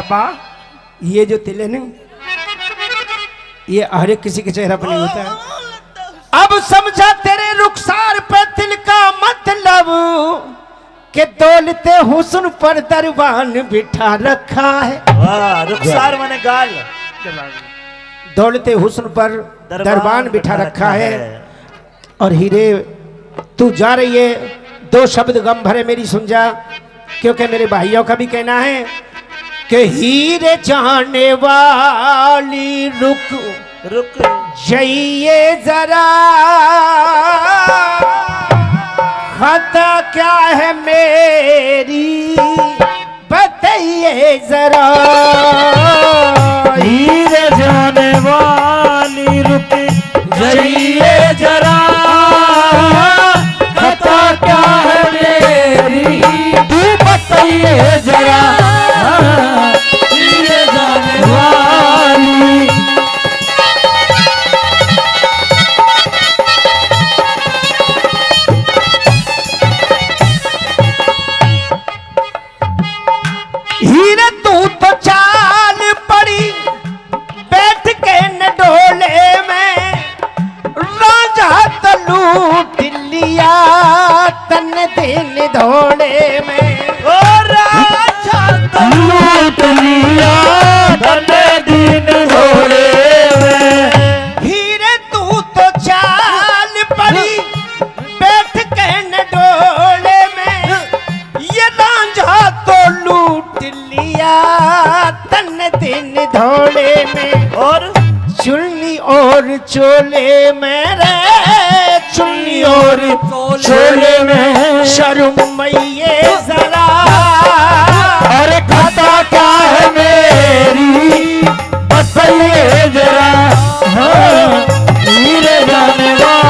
अब्बा ये जो तिल है ना ये हर एक किसी के चेहरा पर नहीं होता है। अब समझा तेरे रुखसार पे तिल का मतलब कि दौलते हुस्न पर दरबान बिठा रखा है। वाह, रुखसार माने गाल, दौलते हुस्न पर दरबान बिठा रखा है। और हीरे तू जा रही है, दो शब्द गम भरे मेरी सुन जा, क्योंकि मेरे भाइयों का भी कहना है कि हीरे जाने वाली रुक रुक जाइए जरा, खता क्या है मेरी बताइए जरा। हीरे जाने वाली रुक जाइए जरा, खता क्या है मेरी तू बताइए जरा। हीरे जाने वाली हीरे तू तो चाल पड़ी बैठ के न डोले में, राजा तो लूट लिया तन दिन धोले में। ओ राजा तो लूट लिया तन दिन धोले में। हीरे तू तो चाल पड़ी बैठ के न डोले में, ये राजा तो लूट लिया तन दिन धोले में। और चुन्नी और चोले में रे, चुन्नी और चोले में शर्म मैये जरा। अरे खता क्या है मेरी बताइए जरा। हाँ, हीरे जाने वाली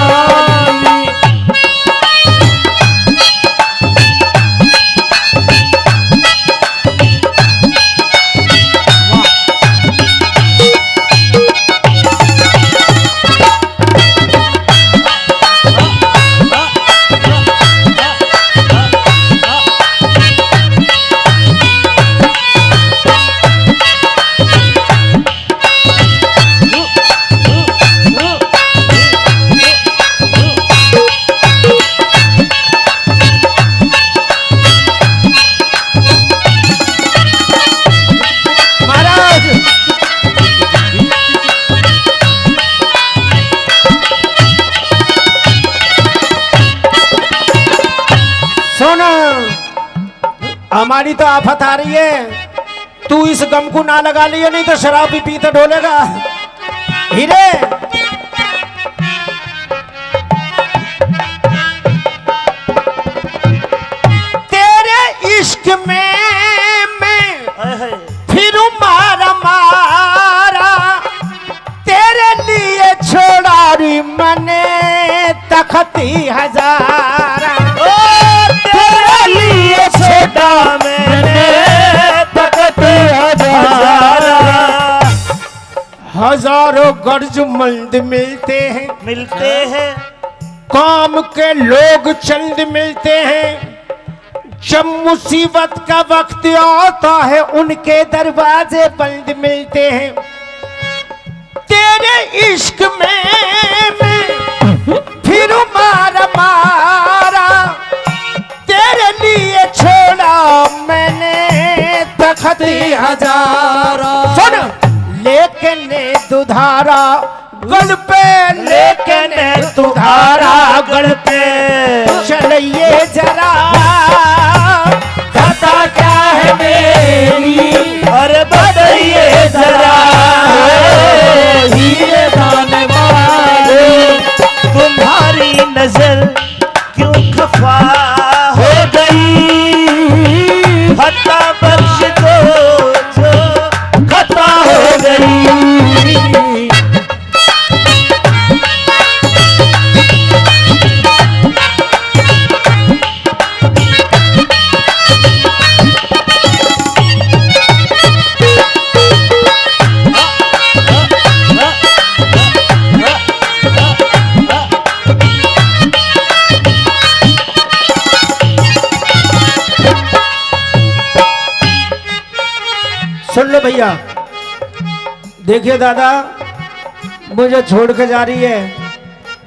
हमारी तो आफत आ रही है, तू इस गम को ना लगा लिया, नहीं तो शराब भी पीते डोलेगा। हीरे तेरे इश्क में मैं फिर मारा मारा, तेरे लिए छोड़ा री मने तखती हजारा। तेरे लिए छोटा मैंने तकत हजारा। हजारों गर्जमंद मिलते हैं, काम के लोग चंद मिलते हैं, जब मुसीबत का वक्त आता है उनके दरवाजे बंद मिलते हैं। तेरे इश्क में मैं फिर मारा मारा, तेरे लिए छोड़ा मैंने तखत हजारा। सुन लेकिन दुधारा गल पे, लेकिन दुधारा गल पे चलिए जरा, खता क्या है मेरी अरे बताइए जरा। हीरे जाने वाली तुम्हारी नजर क्यों खफा हो गई, खता बख्श दो जो खता हो गई। सुन लो भैया, देखिए दादा, मुझे छोड़ के जा रही है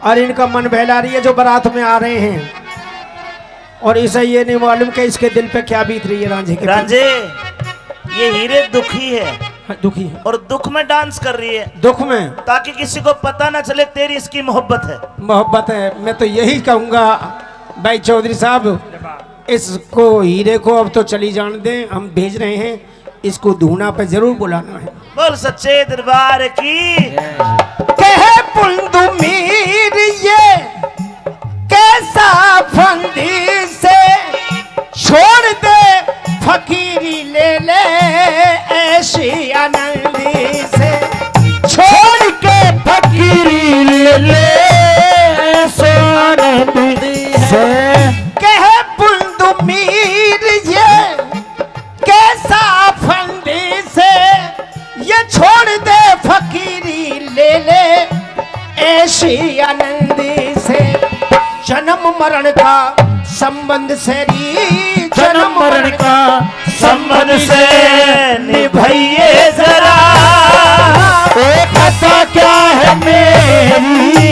और इनका मन बहला रही है जो बारात में आ रहे हैं, और इसे ये नहीं मालूम कि इसके दिल पे क्या बीत रही है रांझे के। रांझे, ये हीरे दुखी है, दुखी है और दुख में डांस कर रही है, दुख में, ताकि किसी को पता ना चले तेरी इसकी मोहब्बत है। मोहब्बत है। मैं तो यही कहूंगा भाई चौधरी साहब, इसको हीरे को अब तो चली जाने दें, हम भेज रहे हैं, इसको धूना पे जरूर बुलाना है। बोल सच्चे दरबार की। कहे पुंदु मीर ये कैसा फंदी से छोड़ दे फकीरी ले ले ऐसी आनंदी से, छोड़ के फकीरी ले ले ऐसे आनंदी से। कहे पुंदु मीर ये कैसा फंदी से, ये छोड़ दे फकीरी ले ले ऐसी आनंदी से। जन्म मरण का संबंध से री, जन्म मरण का संबंध से निभाइए जरा, एक खता क्या है मेरी